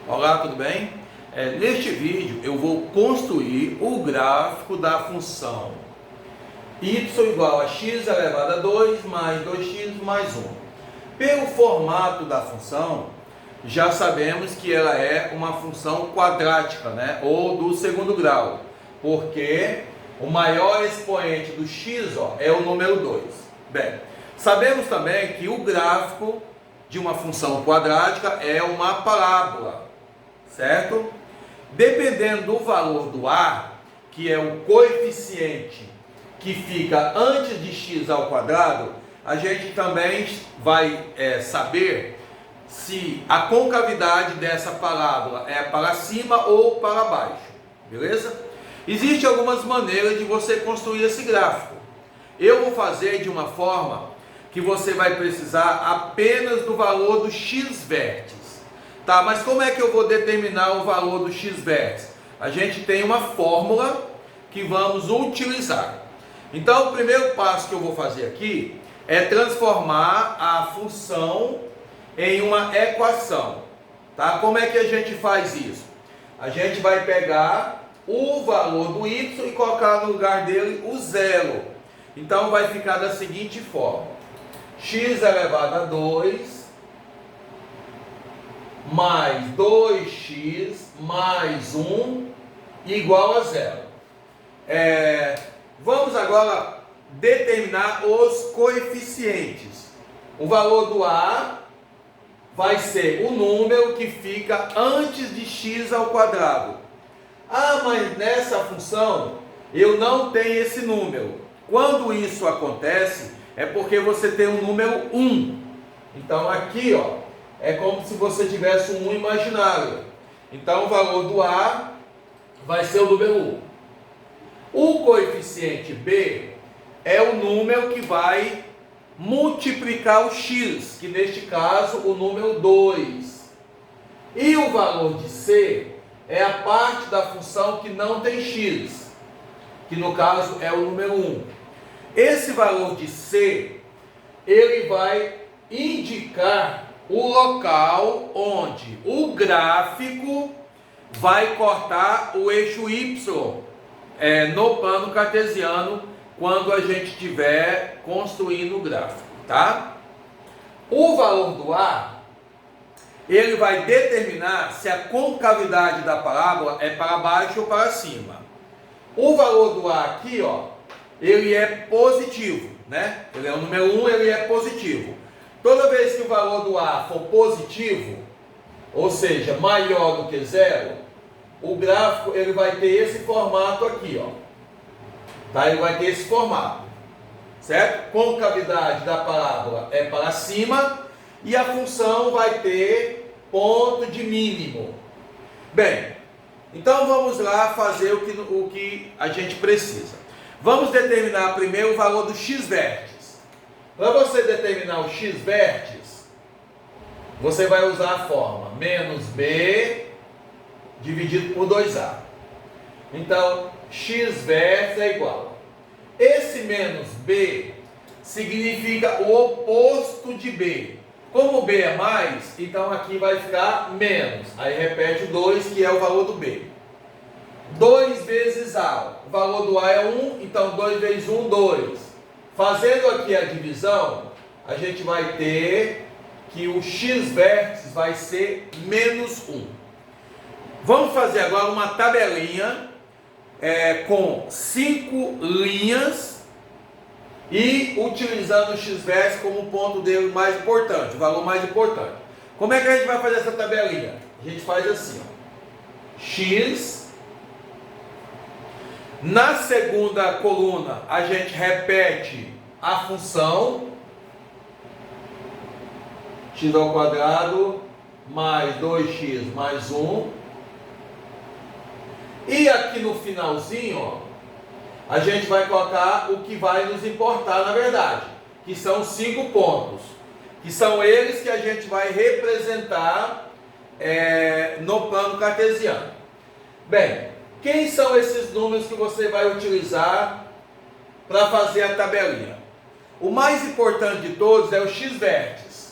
Olá, tudo bem? Neste vídeo eu vou construir o gráfico da função y igual a x elevado a 2 mais 2x mais 1. Pelo formato da função, já sabemos que ela é uma função quadrática, né? Ou do segundo grau, porque o maior expoente do x é o número 2. Bem, sabemos também que o gráfico de uma função quadrática é uma parábola, certo? Dependendo do valor do a, que é o coeficiente que fica antes de x ao quadrado, a gente também vai saber se a concavidade dessa parábola é para cima ou para baixo, beleza? Existem algumas maneiras de você construir esse gráfico. Eu vou fazer de uma forma que você vai precisar apenas do valor do x-vértice. Tá, mas como é que eu vou determinar o valor do x-vértice? A gente tem uma fórmula que vamos utilizar. Então, o primeiro passo que eu vou fazer aqui é transformar a função em uma equação. Tá? Como é que a gente faz isso? A gente vai pegar o valor do y e colocar no lugar dele o zero. Então, vai ficar da seguinte forma: x elevado a 2 mais 2x mais 1 igual a zero. Vamos agora determinar os coeficientes. O valor do a vai ser o número que fica antes de x ao quadrado. Ah, mas nessa função eu não tenho esse número. Quando isso acontece, é porque você tem um número 1. Então aqui, é como se você tivesse um 1 imaginário. Então o valor do a vai ser o número 1. O coeficiente b é o número que vai multiplicar o x, que neste caso o número 2. E o valor de c é a parte da função que não tem x, que no caso é o número 1. Esse valor de c, ele vai indicar o local onde o gráfico vai cortar o eixo y no plano cartesiano, quando a gente estiver construindo o gráfico, tá? O valor do a, ele vai determinar se a concavidade da parábola é para baixo ou para cima. O valor do a aqui, ele é positivo, né? Ele é o número 1, ele é positivo. Toda vez que o valor do a for positivo, ou seja, maior do que zero, o gráfico ele vai ter esse formato aqui, tá? Ele vai ter esse formato, certo? Concavidade da parábola é para cima e a função vai ter ponto de mínimo. Bem, então vamos lá fazer o que a gente precisa. Vamos determinar primeiro o valor do x-vértice. Para você determinar o x-vértice, você vai usar a forma menos b dividido por 2a. Então, x-vértice é igual. Esse menos b significa o oposto de b. Como b é mais, então aqui vai ficar menos. Aí repete o 2, que é o valor do b. 2 vezes a. O valor do a é 1, então 2 vezes 1, 2. Fazendo aqui a divisão, a gente vai ter que o x-vértice vai ser menos 1. Vamos fazer agora uma tabelinha com 5 linhas e utilizando o x-vértice como ponto dele mais importante, o valor mais importante. Como é que a gente vai fazer essa tabelinha? A gente faz assim, x. Na segunda coluna, a gente repete a função x ao quadrado mais 2x mais 1. E aqui no finalzinho, a gente vai colocar o que vai nos importar na verdade, que são 5 pontos, que são eles que a gente vai representar no plano cartesiano. Bem, quem são esses números que você vai utilizar para fazer a tabelinha? O mais importante de todos é o x-vértice.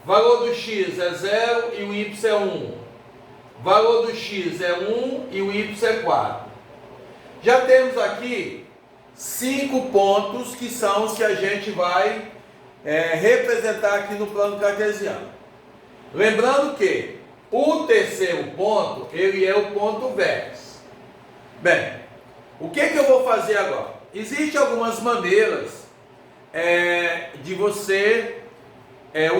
Valor do x é 0 e o y é 1. Valor do x é 1 e o y é 4. Já temos aqui 5 pontos que são os que a gente vai representar aqui no plano cartesiano. Lembrando que o terceiro ponto, ele é o ponto vértice. Bem, o que eu vou fazer agora? Existem algumas maneiras de você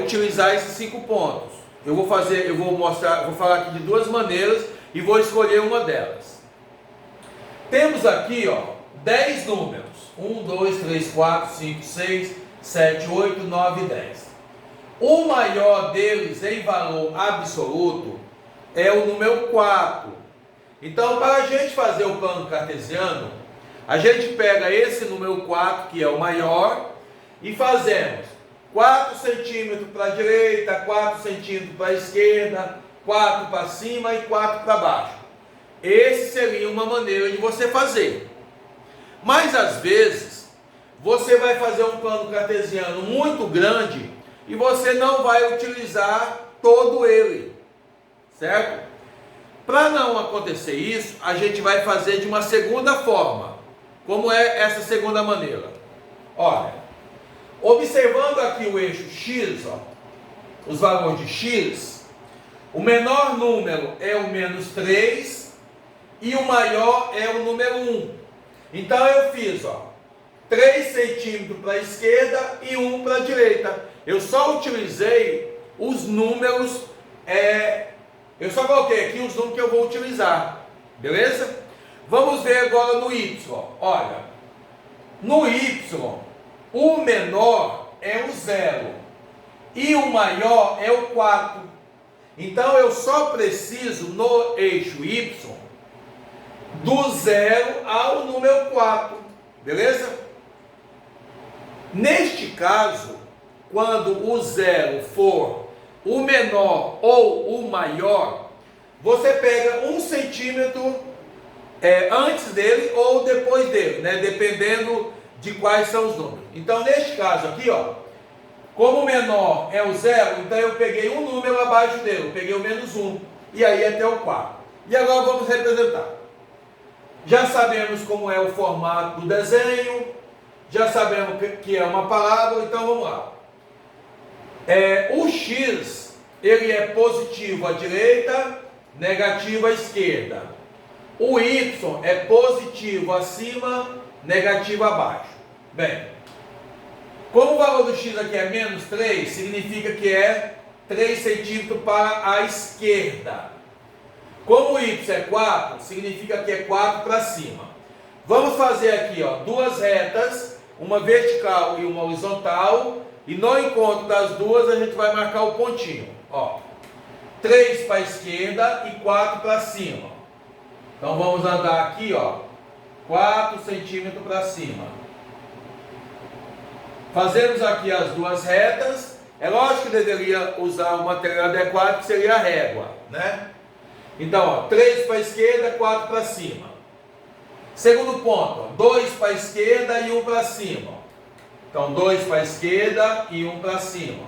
utilizar esses 5 pontos. Eu vou falar aqui de 2 maneiras e vou escolher uma delas. Temos aqui, 10 números. 1, 2, 3, 4, 5, 6, 7, 8, 9 e 10. O maior deles em valor absoluto é o número 4. Então, para a gente fazer o plano cartesiano, a gente pega esse número 4, que é o maior, e fazemos 4 centímetros para a direita, 4 centímetros para a esquerda, 4 para cima e 4 para baixo. Esse seria uma maneira de você fazer. Mas às vezes, você vai fazer um plano cartesiano muito grande e você não vai utilizar todo ele, certo? Para não acontecer isso, a gente vai fazer de uma segunda forma. Como é essa segunda maneira? Olha, observando aqui o eixo x, os valores de x, o menor número é o menos 3 e o maior é o número 1. Então eu fiz 3 centímetros para a esquerda e 1 para a direita. Eu só utilizei os números, eu só coloquei aqui os números que eu vou utilizar, beleza? Vamos ver agora no y. Olha, no y, o menor é o 0 e o maior é o 4. Então eu só preciso no eixo y do 0 ao número 4, beleza? Neste caso, quando o 0 for o menor ou o maior, você pega 1 centímetro antes dele ou depois dele, né? Dependendo de quais são os números. Então, neste caso aqui, como o menor é o 0, então eu peguei um número abaixo dele, eu peguei o menos 1, e aí até o 4. E agora vamos representar. Já sabemos como é o formato do desenho, já sabemos que é uma parábola, então vamos lá. O x, ele é positivo à direita, negativo à esquerda. O y é positivo acima, negativo abaixo. Bem, como o valor do x aqui é menos 3, significa que é 3 centímetros para a esquerda. Como o y é 4, significa que é 4 para cima. Vamos fazer aqui 2 retas, uma vertical e uma horizontal, e no encontro das duas a gente vai marcar o pontinho. 3 para a esquerda e 4 para cima. Então vamos andar aqui, 4 centímetros para cima. Fazemos aqui as 2 retas. É lógico que deveria usar o material adequado, que seria a régua, né? Então, 3 para a esquerda, 4 para cima. Segundo ponto, 2 para a esquerda e 1 para cima. Então, 2 para a esquerda e 1 para cima.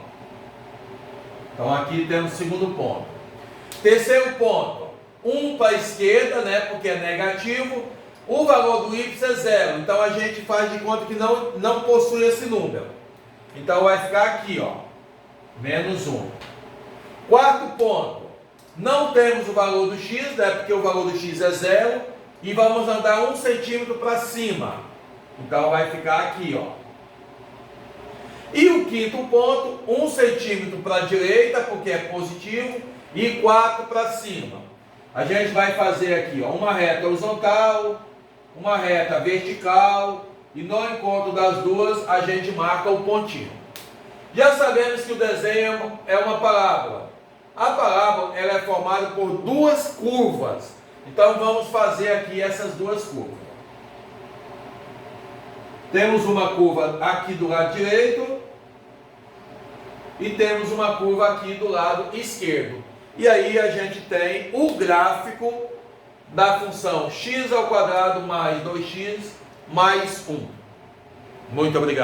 Então, aqui temos o segundo ponto. Terceiro ponto, 1 para a esquerda, né, porque é negativo. O valor do y é 0. Então, a gente faz de conta que não possui esse número. Então, vai ficar aqui, menos 1. Quarto ponto, não temos o valor do x, né, porque o valor do x é 0. E vamos andar 1 centímetro para cima. Então, vai ficar aqui, E o quinto ponto, 1 centímetro para a direita, porque é positivo, e 4 para cima. A gente vai fazer aqui, uma reta horizontal, uma reta vertical, e no encontro das duas a gente marca o pontinho. Já sabemos que o desenho é uma parábola. A parábola ela é formada por 2 curvas. Então vamos fazer aqui essas 2 curvas. Temos uma curva aqui do lado direito e temos uma curva aqui do lado esquerdo. E aí a gente tem o gráfico da função x² mais 2x mais 1. Muito obrigado.